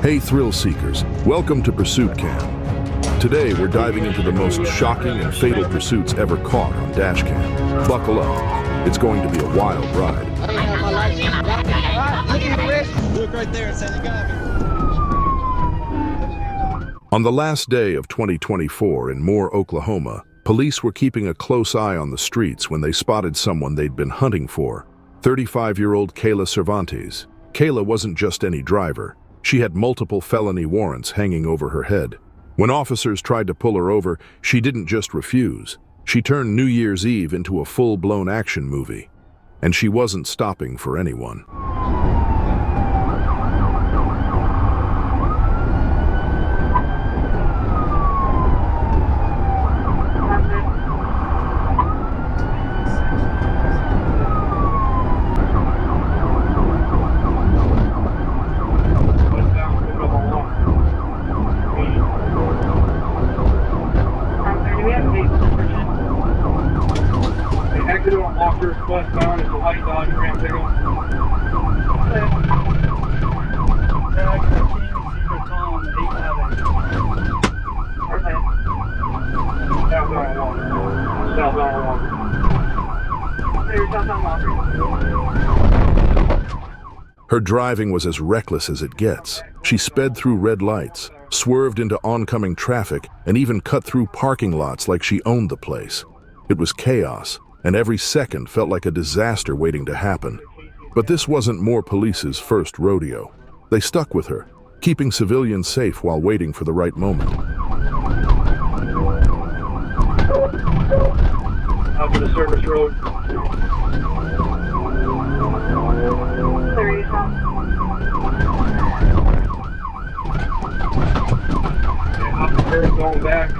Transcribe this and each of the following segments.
Hey thrill seekers, welcome to Pursuit Cam. Today we're diving into the most shocking and fatal pursuits ever caught on Dashcam. Buckle up, it's going to be a wild ride. Look right there, it says you got me. On the last day of 2024 in Moore, Oklahoma, police were keeping a close eye on the streets when they spotted someone they'd been hunting for, 35-year-old Kayla Cervantes. Kayla wasn't just any driver. She had multiple felony warrants hanging over her head. When officers tried to pull her over, she didn't just refuse. She turned New Year's Eve into a full-blown action movie. And she wasn't stopping for anyone. Westbound is a white Dodge Ram pickup. Her driving was as reckless as it gets. She sped through red lights, swerved into oncoming traffic, and even cut through parking lots like she owned the place. It was chaos, and every second felt like a disaster waiting to happen. But this wasn't Moore Police's first rodeo. They stuck with her, keeping civilians safe while waiting for the right moment. Up to the service road. Up the curve going back.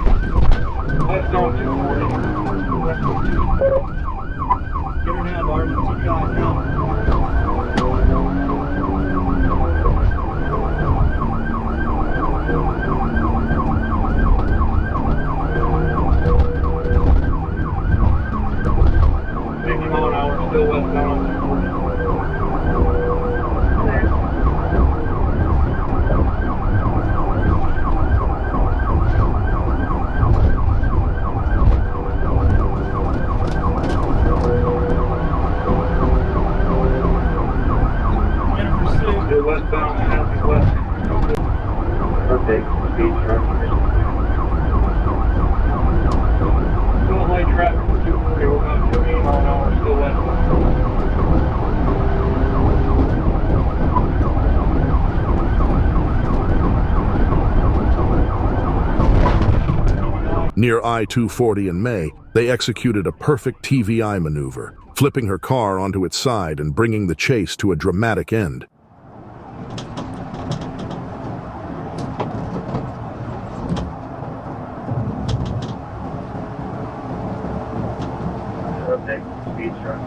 West on 240. Get her now, Barb. Keep going now. Still westbound. Still westbound, southeast. Okay, speed truck. Still light traffic for 240, we're about 280 miles an hour, still westbound. Near I-240 in May, they executed a perfect TVI maneuver, flipping her car onto its side and bringing the chase to a dramatic end. Okay, speed truck.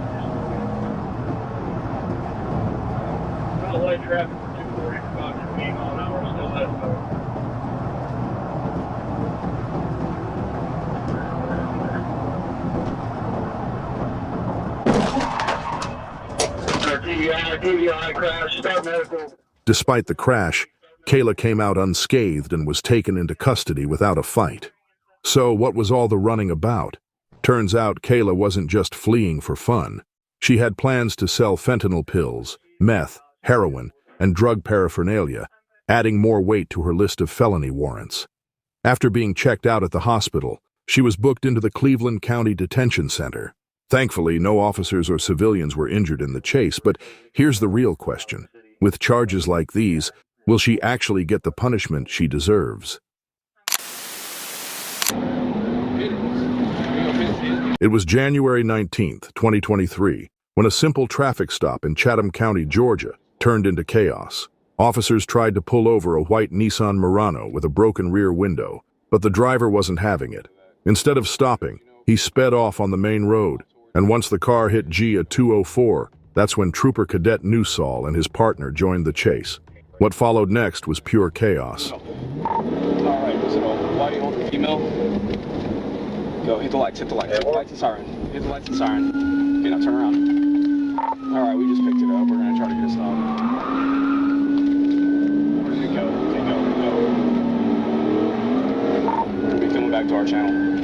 Well, light traffic for 240, about 280 miles an hour, still westbound. TVI crash, start medical. Despite the crash, Kayla came out unscathed and was taken into custody without a fight. So what was all the running about? Turns out Kayla wasn't just fleeing for fun. She had plans to sell fentanyl pills, meth, heroin, and drug paraphernalia, adding more weight to her list of felony warrants. After being checked out at the hospital, she was booked into the Cleveland County Detention Center. Thankfully, no officers or civilians were injured in the chase, but here's the real question. With charges like these, will she actually get the punishment she deserves? It was January 19th, 2023, when a simple traffic stop in Chatham County, Georgia, turned into chaos. Officers tried to pull over a white Nissan Murano with a broken rear window, but the driver wasn't having it. Instead of stopping, he sped off on the main road, and once the car hit G at 204, that's when Trooper Cadet Newsall and his partner joined the chase. What followed next was pure chaos. All right, was it a body hold the female? Go, hit the lights, hit the lights, hit the lights and siren. Hit the lights and siren. Okay, now turn around. All right, we just picked it up. We're gonna try to get a stop. Where did it go? back to our channel.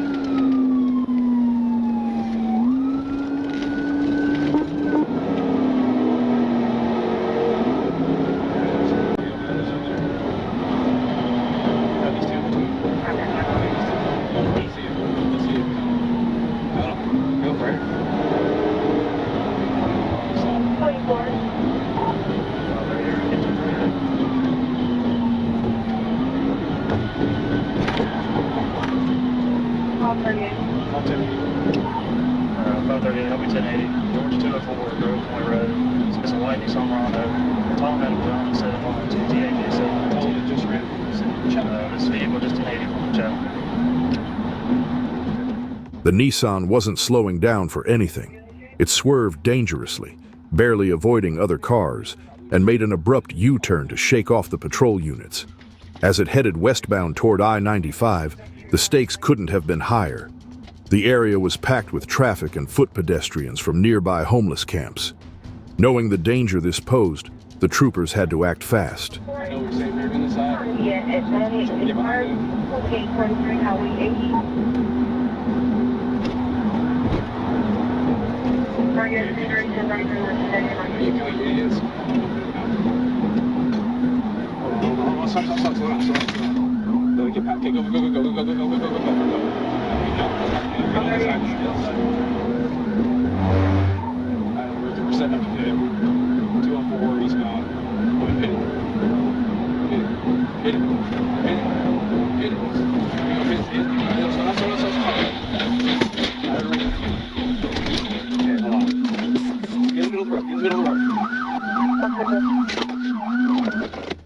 I'll be 1080. George 204, Grove Point Road. It's a white Nissan Rondo. Tom had a brown and 712 TAJ 712. Just ran. This vehicle just 1080 from the channel. The Nissan wasn't slowing down for anything. It swerved dangerously, barely avoiding other cars, and made an abrupt U-turn to shake off the patrol units. As it headed westbound toward I-95, the stakes couldn't have been higher. The area was packed with traffic and foot pedestrians from nearby homeless camps. Knowing the danger this posed, the troopers had to act fast.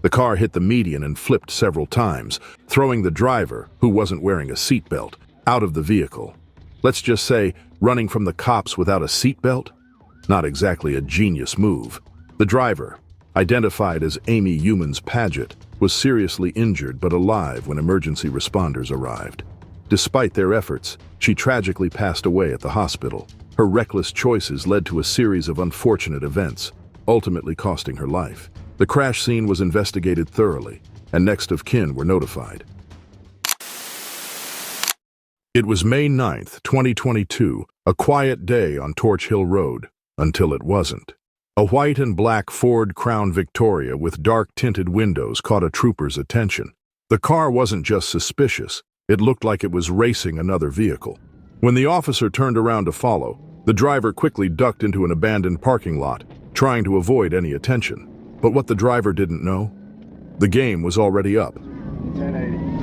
The car hit the median and flipped several times, throwing the driver, who wasn't wearing a seatbelt, out of the vehicle. Let's just say, running from the cops without a seatbelt? Not exactly a genius move. The driver, identified as Amy Humans Paget, was seriously injured but alive when emergency responders arrived. Despite their efforts, she tragically passed away at the hospital. Her reckless choices led to a series of unfortunate events, ultimately costing her life. The crash scene was investigated thoroughly, and next of kin were notified. It was May 9th, 2022, a quiet day on Torch Hill Road, until it wasn't. A white and black Ford Crown Victoria with dark-tinted windows caught a trooper's attention. The car wasn't just suspicious, it looked like it was racing another vehicle. When the officer turned around to follow, the driver quickly ducked into an abandoned parking lot, trying to avoid any attention. But what the driver didn't know? The game was already up. 1080.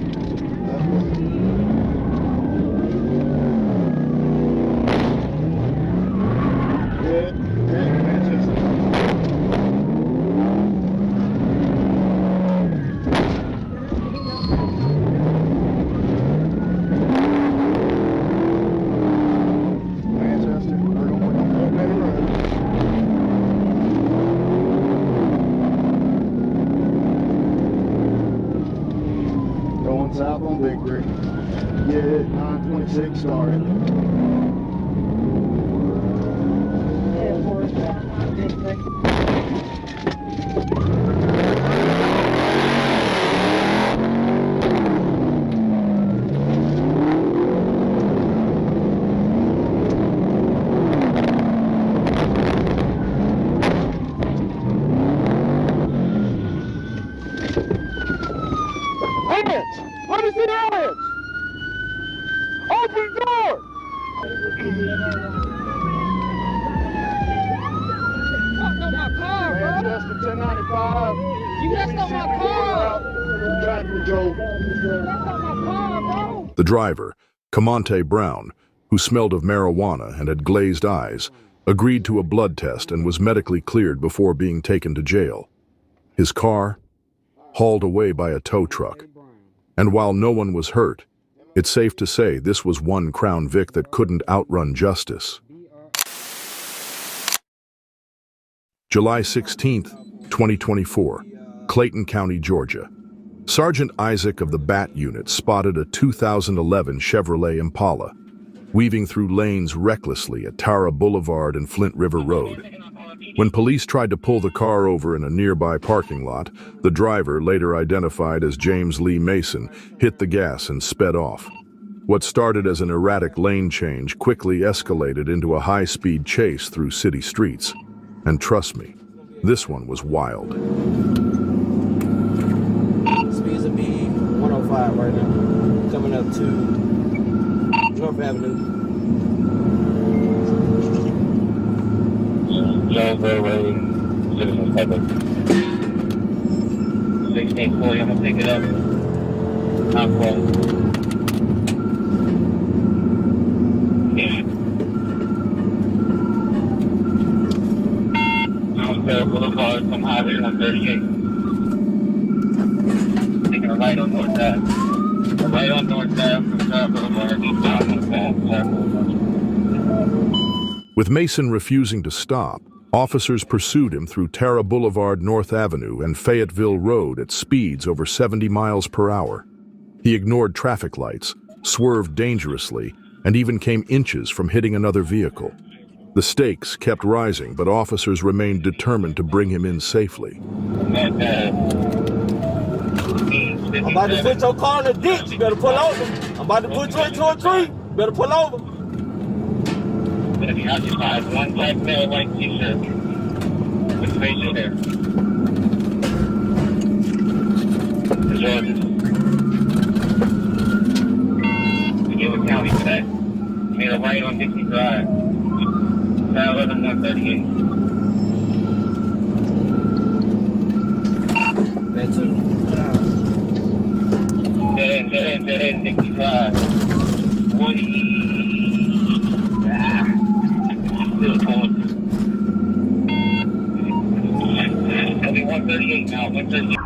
South on Big Creek. Yeah, 926 started. Let me see the hands! Open the door! Fuck up my car, bro! Manchester 1095. You messed up my car! Traffic control. You messed up my car, bro! The driver, Camonte Brown, who smelled of marijuana and had glazed eyes, agreed to a blood test and was medically cleared before being taken to jail. His car, hauled away by a tow truck. And while no one was hurt, it's safe to say this was one Crown Vic that couldn't outrun justice. July 16th, 2024, Clayton County, Georgia. Sergeant Isaac of the BAT unit spotted a 2011 Chevrolet Impala, weaving through lanes recklessly at Tara Boulevard and Flint River Road. When police tried to pull the car over in a nearby parking lot, the driver, later identified as James Lee Mason, hit the gas and sped off. What started as an erratic lane change quickly escalated into a high-speed chase through city streets. And trust me, this one was wild. Speeds will be 105 right now. Coming up to North Avenue. Jonesboro Road, Citizens Public. 1640, I'm gonna pick it up. How close? Boulevard from Highway 138. Taking a right on North Ave. A right on North Ave from South Boulevard. With Mason refusing to stop, officers pursued him through Tara Boulevard, North Avenue, and Fayetteville Road at speeds over 70 miles per hour. He ignored traffic lights, swerved dangerously, and even came inches from hitting another vehicle. The stakes kept rising, but officers remained determined to bring him in safely. I'm about to put your car in the ditch. You better pull over. I'm about to put you into a tree. You better pull over. He occupies one black male white t-shirt with facial hair. The Georges. McGill County today. Made a right on Dixie Drive. Now 138. That's it. Dead end, Dixie Drive. 40. Still going. It'll be 138 now, 138.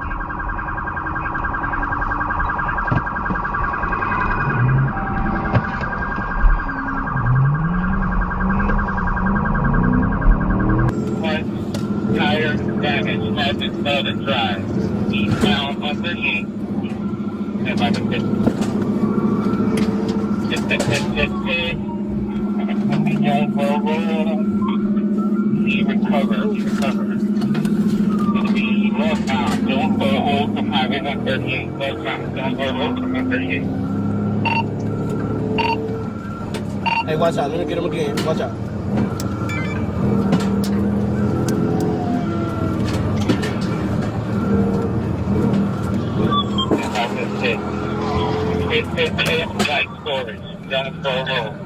Tire damage has been Southern Drive. Eastbound 138. And by the pit. He recovered. It'll be northbound. Don't go hold from Highway 138. Northbound. Don't go hold from 138. Hey, watch out. Let me get him again. Watch out. It's light storage. Don't go home.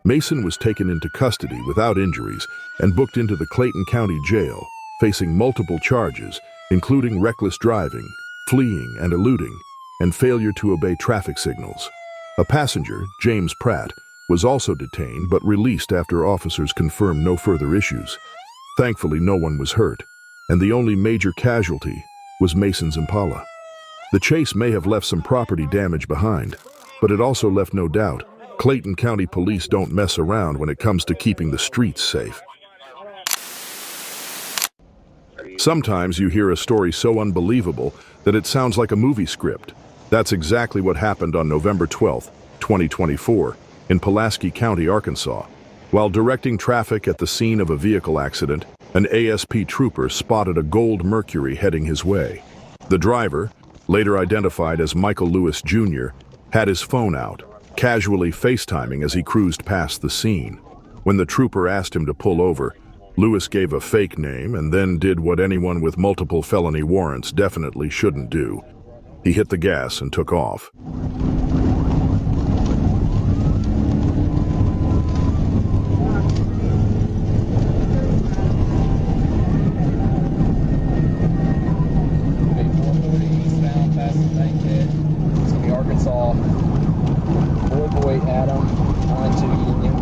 Mason was taken into custody without injuries and booked into the Clayton County Jail, facing multiple charges, including reckless driving, fleeing and eluding, and failure to obey traffic signals. A passenger, James Pratt, was also detained but released after officers confirmed no further issues. Thankfully, no one was hurt, and the only major casualty was Mason's Impala. The chase may have left some property damage behind, but it also left no doubt Clayton County Police don't mess around when it comes to keeping the streets safe. Sometimes you hear a story so unbelievable that it sounds like a movie script. That's exactly what happened on November 12, 2024, in Pulaski County, Arkansas. While directing traffic at the scene of a vehicle accident, an ASP trooper spotted a gold Mercury heading his way. The driver, later identified as Michael Lewis Jr., had his phone out, casually FaceTiming as he cruised past the scene. When the trooper asked him to pull over, Lewis gave a fake name and then did what anyone with multiple felony warrants definitely shouldn't do. He hit the gas and took off. Eastbound past the Bankhead. It's gonna be Arkansas. Boy Adam, 92 Union.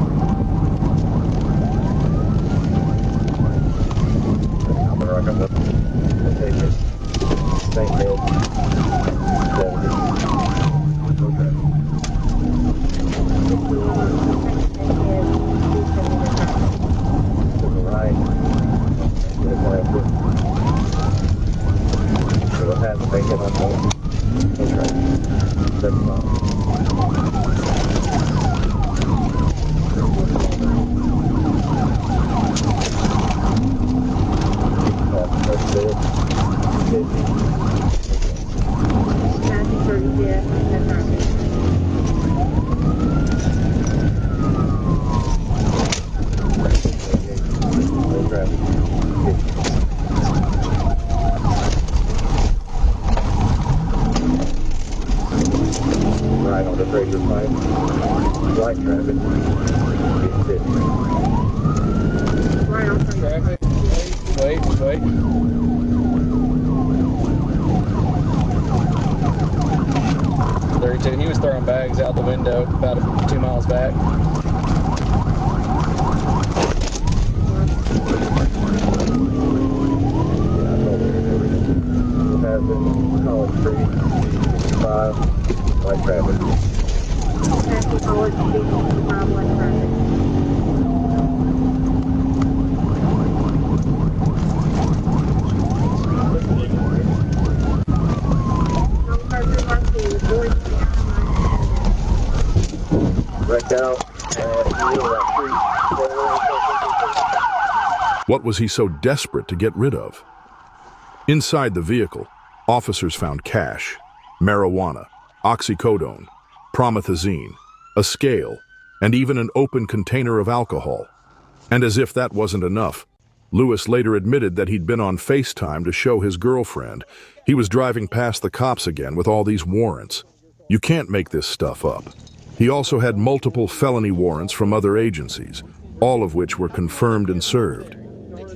traffic. Traffic. Wait. 32. He was throwing bags out the window about 2 miles back. College Street, 65, light traffic. College Street, 65, light traffic. Wrecked out. What was he so desperate to get rid of? Inside the vehicle, officers found cash, marijuana, oxycodone, promethazine, a scale, and even an open container of alcohol. And as if that wasn't enough, Lewis later admitted that he'd been on FaceTime to show his girlfriend he was driving past the cops again with all these warrants. You can't make this stuff up. He also had multiple felony warrants from other agencies, all of which were confirmed and served.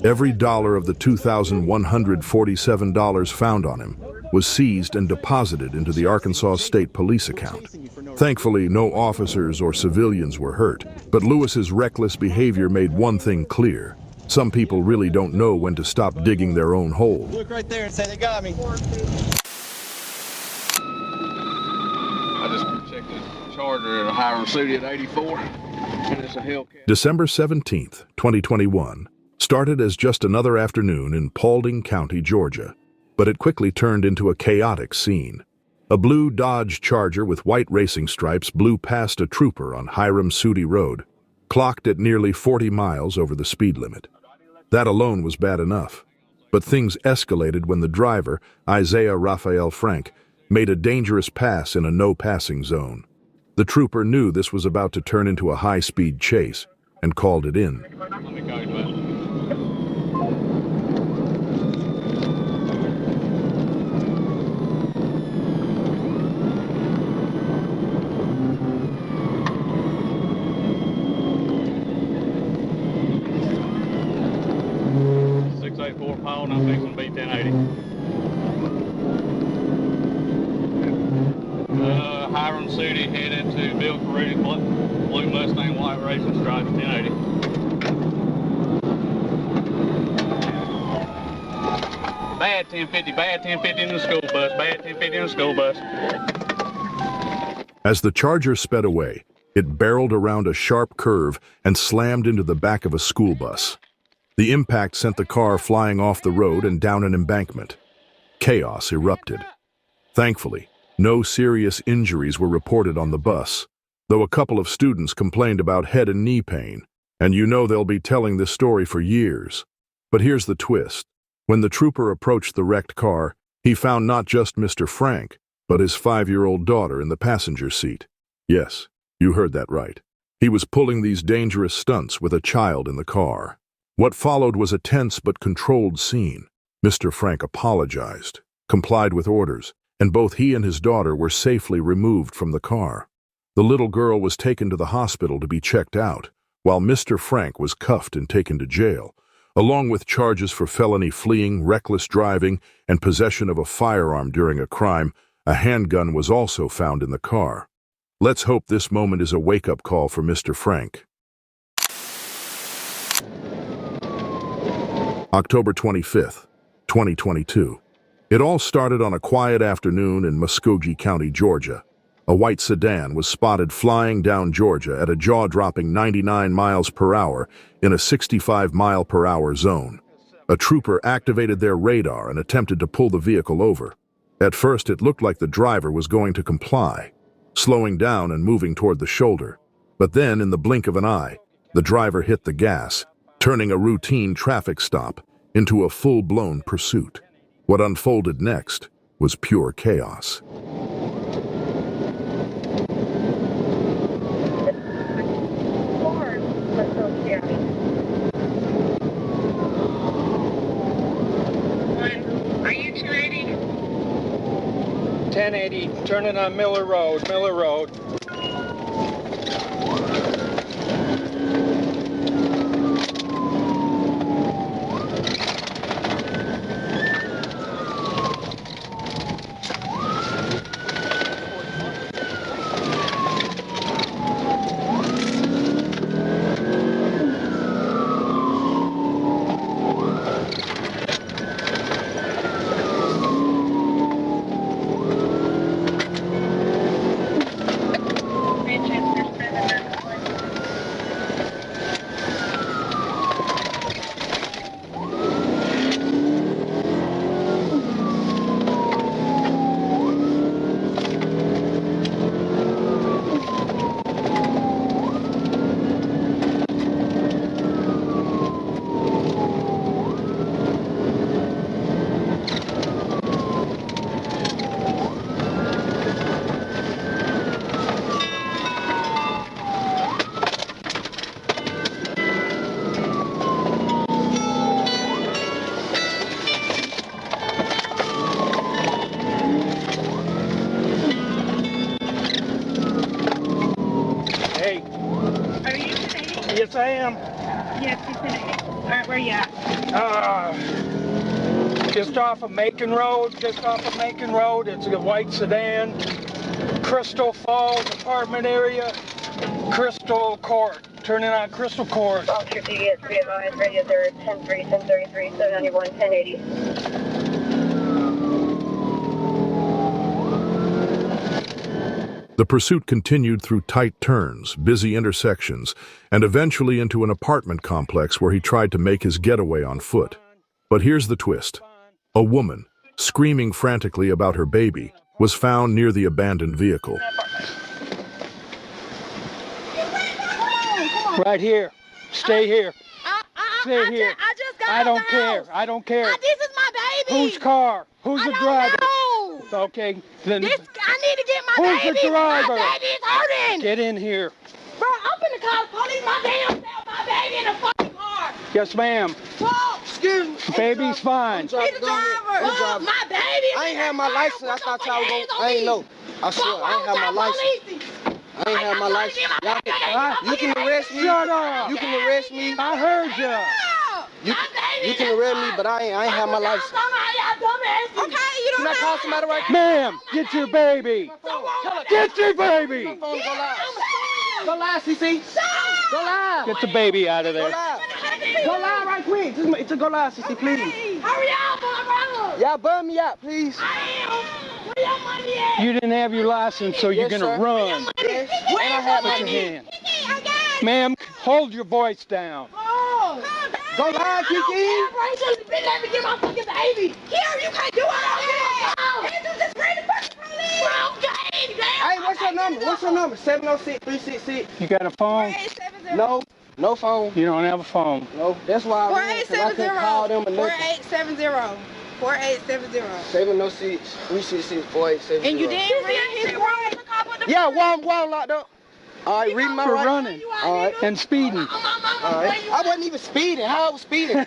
Every dollar of the $2,147 found on him was seized and deposited into the Arkansas State Police account. Thankfully, no officers or civilians were hurt, but Lewis's reckless behavior made one thing clear. Some people really don't know when to stop digging their own hole. Look right there and say they got me. I just checked the Charger at a Hiram Sudi at 84, and it's a Hellcat. December 17th, 2021, started as just another afternoon in Paulding County, Georgia, but it quickly turned into a chaotic scene. A blue Dodge Charger with white racing stripes blew past a trooper on Hiram Sudi Road, clocked at nearly 40 miles over the speed limit. That alone was bad enough, but things escalated when the driver, Isaiah Raphael Frank, made a dangerous pass in a no-passing zone. The trooper knew this was about to turn into a high-speed chase and called it in. Let me call you back. 684 pound, I'm fixing to be 1080. Hiram Sudi headed to Bill Carruth's blue Mustang white racing stripes 1080. Bad 1050 in the school bus, bad 1050 in the school bus. As the Charger sped away, it barreled around a sharp curve and slammed into the back of a school bus. The impact sent the car flying off the road and down an embankment. Chaos erupted. Thankfully, no serious injuries were reported on the bus, though a couple of students complained about head and knee pain, and you know they'll be telling this story for years. But here's the twist. When the trooper approached the wrecked car, he found not just Mr. Frank, but his 5-year-old daughter in the passenger seat. Yes, you heard that right. He was pulling these dangerous stunts with a child in the car. What followed was a tense but controlled scene. Mr. Frank apologized, complied with orders, and both he and his daughter were safely removed from the car. The little girl was taken to the hospital to be checked out, while Mr. Frank was cuffed and taken to jail, along with charges for felony fleeing, reckless driving, and possession of a firearm during a crime. A handgun was also found in the car. Let's hope this moment is a wake-up call for Mr. Frank. October 25th, 2022. It all started on a quiet afternoon in Muskogee County, Georgia. A white sedan was spotted flying down Georgia at a jaw-dropping 99 miles per hour in a 65-mile-per-hour zone. A trooper activated their radar and attempted to pull the vehicle over. At first, it looked like the driver was going to comply, slowing down and moving toward the shoulder. But then, in the blink of an eye, the driver hit the gas, turning a routine traffic stop into a full-blown pursuit. What unfolded next was pure chaos. Are you 280? 1080, turning on Miller Road. Yes, I am. Yes, it's 1080. All right, where you at? Just off of Macon Road. Just off of Macon Road. It's a white sedan. Crystal Falls apartment area. Crystal Court. Turning on Crystal Court. Officer DDS, be advised, radio there, 10-3, 1033, 791, 1080. The pursuit continued through tight turns, busy intersections, and eventually into an apartment complex where he tried to make his getaway on foot. But here's the twist. A woman, screaming frantically about her baby, was found near the abandoned vehicle. Right here. Stay here. Stay here. I just got I out don't the care. house. I don't care. This is my baby. Whose car? Who's I the don't driver? know. Okay, then I need to get my who's baby. the driver? My baby's hurting. Get in here. Bro, I'm finna call the police. My damn self, my baby in the fucking car. Yes, ma'am. Whoa. Excuse me. Baby's fine. He's the driver. Whoa, my baby. I ain't have my license. I thought y'all was going. I ain't know. I swear, I ain't have my license. I ain't have my license. You can arrest me. Shut up. You can arrest me. I heard you. You can arrest me, but I ain't have my license. Okay, you Can I call somebody right now? Ma'am, get your baby. Get your baby. Go live. Go live, CC. Go live. Get the baby out of Go there. live. Go live right quick. Just go live, CC, please. Hurry up, my brother. Y'all bum me out, please. I am. Where your money at? You didn't have your license, so you're Yes, gonna sir. run. Yes. And I have Put my your hand. I got it. Ma'am, hold your voice down. Oh. Go live, Kiki. Let me get my fucking baby. Here, you can't do it. You just ready to push the police. Wrong game, damn. Hey, what's your number? What's your number? 706-366. You got a phone? No, no phone. You don't have a phone. No, that's why I ran, 'cause I couldn't call them or nothing. 4870. 4870. 706-366-4870. And you didn't read his rights. Yeah, one locked up. All right, read my For rights. running All right. and speeding. All right. I wasn't even speeding. How I was speeding?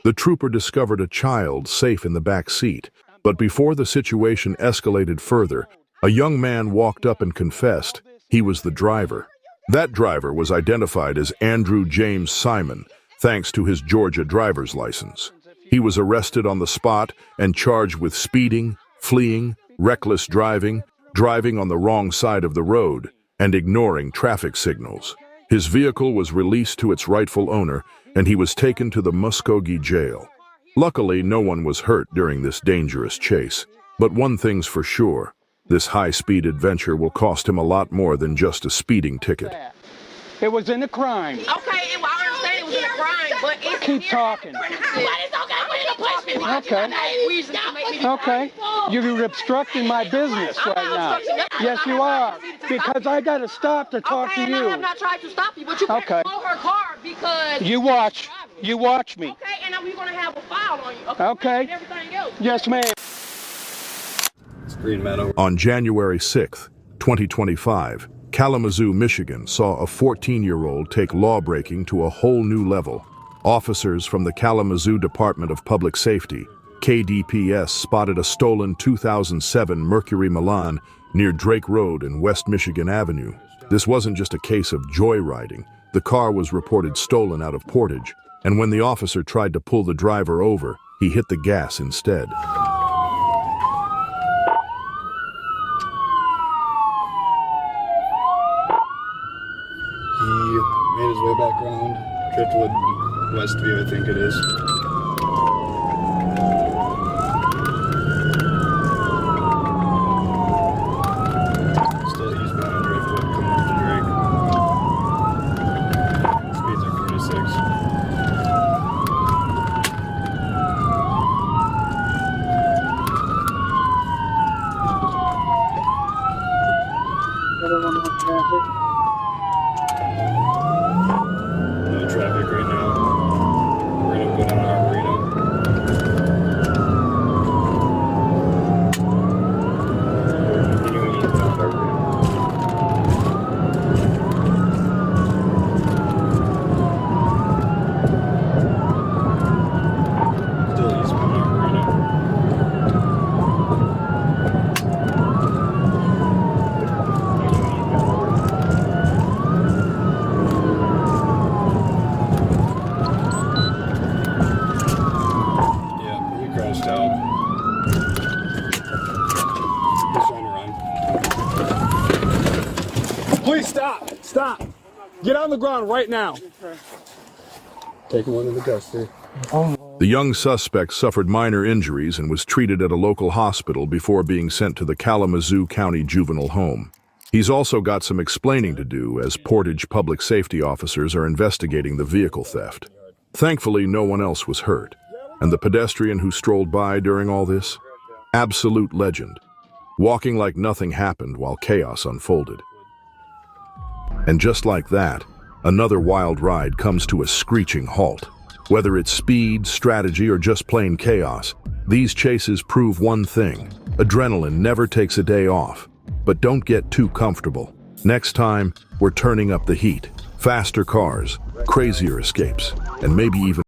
The trooper discovered a child safe in the back seat, but before the situation escalated further, a young man walked up and confessed he was the driver. That driver was identified as Andrew James Simon, thanks to his Georgia driver's license. He was arrested on the spot and charged with speeding, fleeing, reckless driving, driving on the wrong side of the road, and ignoring traffic signals. His vehicle was released to its rightful owner, and he was taken to the Muskogee jail. Luckily, no one was hurt during this dangerous chase. But one thing's for sure, this high-speed adventure will cost him a lot more than just a speeding ticket. It was in a crime. Okay, well, I understand it was in a crime, but it's Keep talking. But it's okay for you to push me. Okay. You're obstructing my business right now. Yes, you are. Because I got to stop to talk to I you. have not tried to stop you, but you can't Okay. slow her car because... You watch. You watch me. Okay, and then we're going to have a file on you. Okay. And everything else. Yes, ma'am. On January 6, 2025, Kalamazoo, Michigan saw a 14-year-old take lawbreaking to a whole new level. Officers from the Kalamazoo Department of Public Safety, KDPS, spotted a stolen 2007 Mercury Milan near Drake Road and West Michigan Avenue. This wasn't just a case of joyriding. The car was reported stolen out of Portage, and when the officer tried to pull the driver over, he hit the gas instead. He made his way back around Driftwood Westview, I think it is. Still eastbound on Driftwood, coming up to Drake. Speeds are 46. No traffic right now. We're gonna go down to Arboretum. We're continuing eastbound Arboretum. Still eastbound Arboretum. Continuing eastbound. Please stop. Stop. Get on the ground right now. Taking one to the custody. The young suspect suffered minor injuries and was treated at a local hospital before being sent to the Kalamazoo County Juvenile Home. He's also got some explaining to do as Portage public safety officers are investigating the vehicle theft. Thankfully, no one else was hurt. And the pedestrian who strolled by during all this? Absolute legend. Walking like nothing happened while chaos unfolded. And just like that, another wild ride comes to a screeching halt. Whether it's speed, strategy, or just plain chaos, these chases prove one thing: adrenaline never takes a day off. But don't get too comfortable. Next time, we're turning up the heat. Faster cars, crazier escapes, and maybe even